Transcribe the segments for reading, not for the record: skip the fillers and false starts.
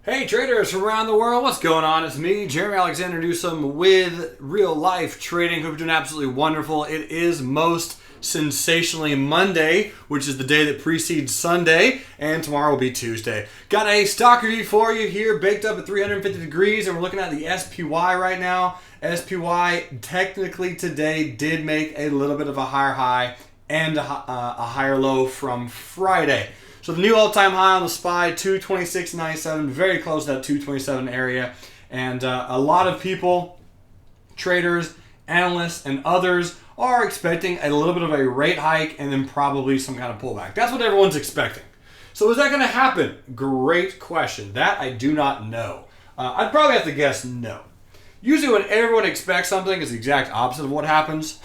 Hey traders from around the world, what's going on? It's me, Jeremy Alexander Newsome with Real Life Trading. Hope you're doing absolutely wonderful. It is most sensationally Monday, which is the day that precedes Sunday, and tomorrow will be Tuesday. Got a stock review for you here, baked up at 350 degrees, and we're looking at the SPY right now. SPY technically today did make a little bit of a higher high and a higher low from Friday. So the new all-time high on the SPY, 226.97, very close to that 227 area. And a lot of people, traders, analysts, and others are expecting a little bit of a rate hike and then probably some kind of pullback. That's what everyone's expecting. So is that going to happen? Great question. That I do not know. I'd probably have to guess no. Usually when everyone expects something, it's the exact opposite of what happens.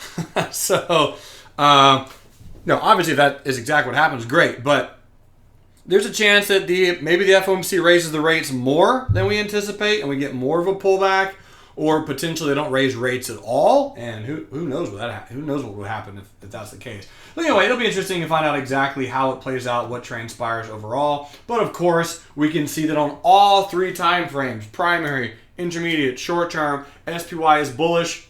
So, no, obviously if that is exactly what happens, great. But there's a chance that maybe the FOMC raises the rates more than we anticipate and we get more of a pullback, or potentially they don't raise rates at all, and who knows who knows what would happen if that's the case. But anyway, it'll be interesting to find out exactly how it plays out, what transpires overall. But of course, we can see that on all three time frames, primary, intermediate, short term, SPY is bullish.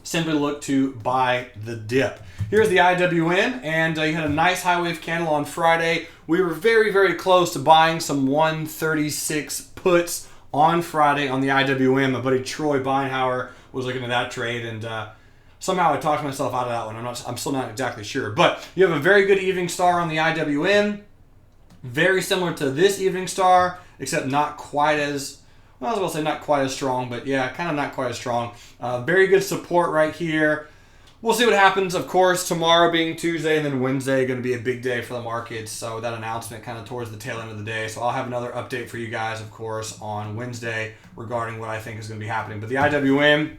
Simply look to buy the dip. Here's the IWM, and you had a nice high wave candle on Friday. We were very, very close to buying some 136 puts on Friday on the IWM. My buddy Troy Beinhauer was looking at that trade, and somehow I talked myself out of that one. I'm still not exactly sure. But you have a very good evening star on the IWM. Very similar to this evening star, except not quite as... Well, I was about to say not quite as strong, but yeah, kind of not quite as strong. Very good support right here. We'll see what happens. Of course, tomorrow being Tuesday and then Wednesday going to be a big day for the markets. So that announcement kind of towards the tail end of the day. So I'll have another update for you guys, of course, on Wednesday regarding what I think is going to be happening. But the IWM,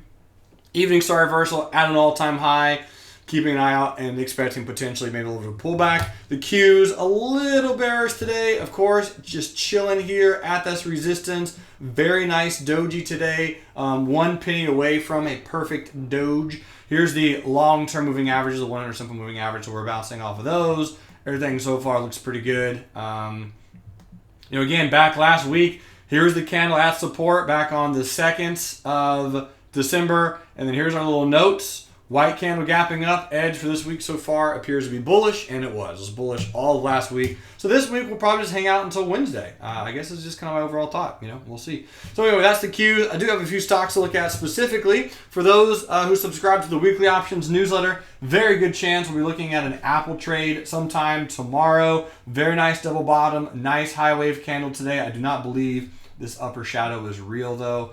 evening star reversal at an all-time high. Keeping an eye out and expecting potentially maybe a little bit of pullback. The Qs, a little bearish today, of course, just chilling here at this resistance. Very nice doji today. 1 penny away from a perfect doge. Here's the long-term moving averages, the 100 simple moving average, so we're bouncing off of those. Everything so far looks pretty good. Again, back last week, here's the candle at support back on the 2nd of December. And then here's our little notes. White candle gapping up. Edge for this week so far appears to be bullish, and it was. It was bullish all of last week. So this week we'll probably just hang out until Wednesday. I guess it's just kind of my overall thought. We'll see. So anyway, that's the Qs. I do have a few stocks to look at specifically. For those who subscribe to the weekly options newsletter, very good chance we'll be looking at an Apple trade sometime tomorrow. Very nice double bottom. Nice high wave candle today. I do not believe this upper shadow is real though.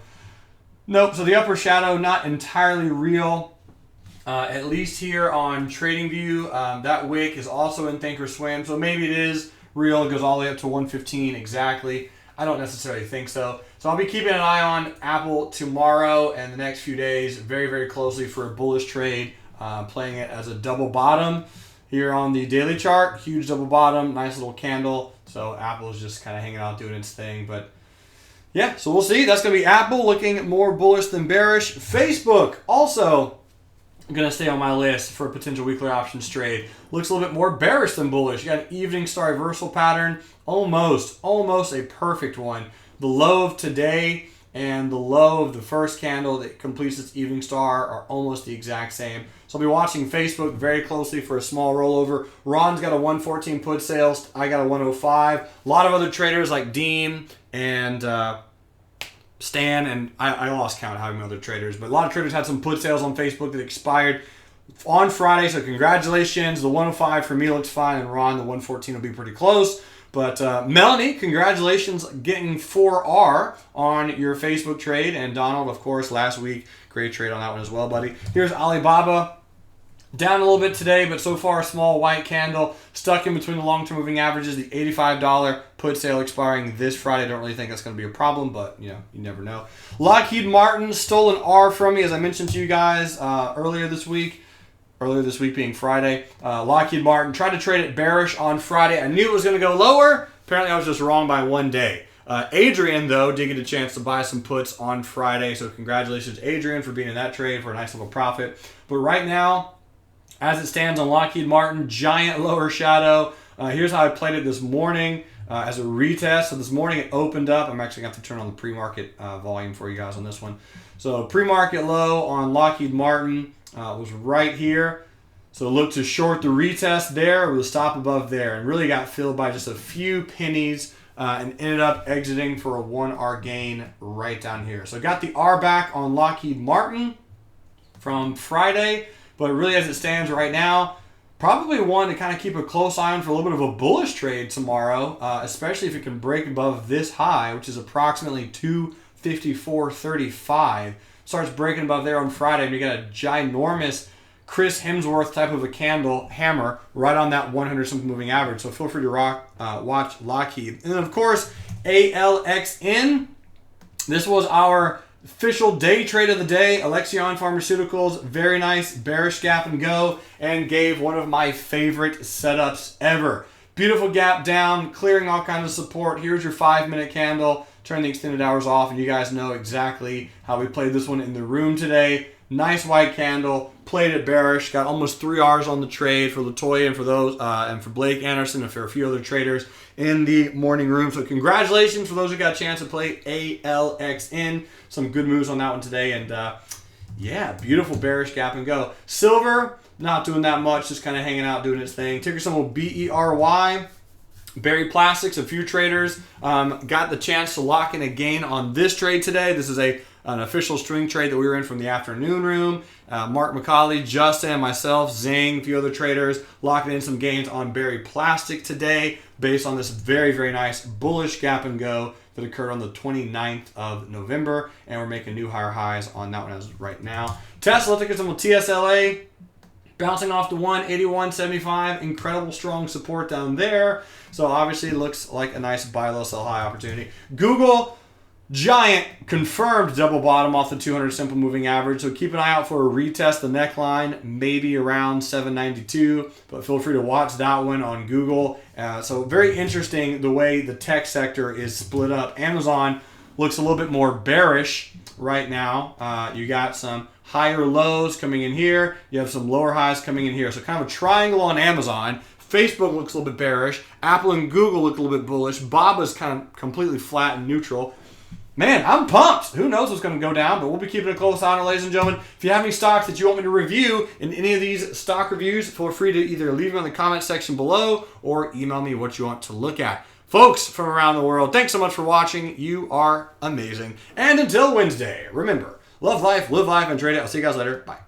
Nope. So the upper shadow, not entirely real. At least here on TradingView, that wick is also in Thinkorswim, so maybe it is real. It goes all the way up to 115 exactly. I don't necessarily think so. So I'll be keeping an eye on Apple tomorrow and the next few days very, very closely for a bullish trade, playing it as a double bottom here on the daily chart. Huge double bottom, nice little candle. So Apple is just kind of hanging out doing its thing, but yeah, so we'll see. That's going to be Apple looking more bullish than bearish. Facebook also going to stay on my list for a potential weekly options trade. Looks a little bit more bearish than bullish. You got an evening star reversal pattern. Almost a perfect one. The low of today and the low of the first candle that completes its evening star are almost the exact same. So I'll be watching Facebook very closely for a small rollover. Ron's got a 114 put sales. I got a 105. A lot of other traders like Dean and Stan, and I lost count of how many other traders, but a lot of traders had some put sales on Facebook that expired on Friday, so congratulations. The 105 for me looks fine, and Ron, the 114 will be pretty close. But Melanie, congratulations getting 4R on your Facebook trade, and Donald, of course, last week, great trade on that one as well, buddy. Here's Alibaba. Down a little bit today, but so far a small white candle stuck in between the long-term moving averages. The $85 put sale expiring this Friday. I don't really think that's going to be a problem, but you never know. Lockheed Martin stole an R from me, as I mentioned to you guys earlier this week being Friday. Lockheed Martin tried to trade it bearish on Friday. I knew it was going to go lower. Apparently I was just wrong by 1 day. Adrian, though, did get a chance to buy some puts on Friday, so congratulations, Adrian, for being in that trade for a nice little profit. But right now, as it stands on Lockheed Martin, giant lower shadow. Here's how I played it this morning. as a retest. So this morning it opened up. I'm actually going to have to turn on the pre-market volume for you guys on this one. So pre-market low on Lockheed Martin was right here. So look to short the retest there with a stop above there, and really got filled by just a few pennies and ended up exiting for a 1R gain right down here. So got the R back on Lockheed Martin from Friday, but really as it stands right now, probably one to kind of keep a close eye on for a little bit of a bullish trade tomorrow, especially if it can break above this high, which is approximately 254.35. Starts breaking above there on Friday, and you got a ginormous Chris Hemsworth type of a candle hammer right on that 100-something moving average. So feel free to watch Lockheed. And then, of course, ALXN. This was our official day trade of the day. Alexion Pharmaceuticals, very nice bearish gap and go, and gave one of my favorite setups ever. Beautiful gap down, clearing all kinds of support. Here's your 5-minute candle. Turn the extended hours off, and you guys know exactly how we played this one in the room today. Nice white candle, played it bearish, got almost 3 hours on the trade for Latoya and for those, and for Blake Anderson and for a few other traders in the morning room. So congratulations for those who got a chance to play ALXN. Some good moves on that one today, and yeah, beautiful bearish gap and go. Silver, not doing that much, just kind of hanging out, doing its thing. Ticker symbol BERY. Berry Plastics, a few traders got the chance to lock in a gain on this trade today. This is an official string trade that we were in from the afternoon room. Mark McCauley, Justin, myself, Zing, a few other traders locking in some gains on Berry Plastic today based on this very, very nice bullish gap and go that occurred on the 29th of November. And we're making new higher highs on that one as of right now. Tesla, ticker symbol TSLA. Bouncing off to 181.75, incredible strong support down there. So obviously it looks like a nice buy low, sell high opportunity. Google, giant confirmed double bottom off the 200 simple moving average. So keep an eye out for a retest, the neckline, maybe around 792. But feel free to watch that one on Google. So very interesting the way the tech sector is split up. Amazon looks a little bit more bearish right now. You got some higher lows coming in here. You have some lower highs coming in here. So kind of a triangle on Amazon. Facebook looks a little bit bearish. Apple and Google look a little bit bullish. Baba's kind of completely flat and neutral. Man, I'm pumped. Who knows what's going to go down, but we'll be keeping a close eye on it, ladies and gentlemen. If you have any stocks that you want me to review in any of these stock reviews, feel free to either leave them in the comment section below or email me what you want to look at. Folks from around the world, thanks so much for watching. You are amazing. And until Wednesday, remember, love life, live life, and trade it. I'll see you guys later. Bye.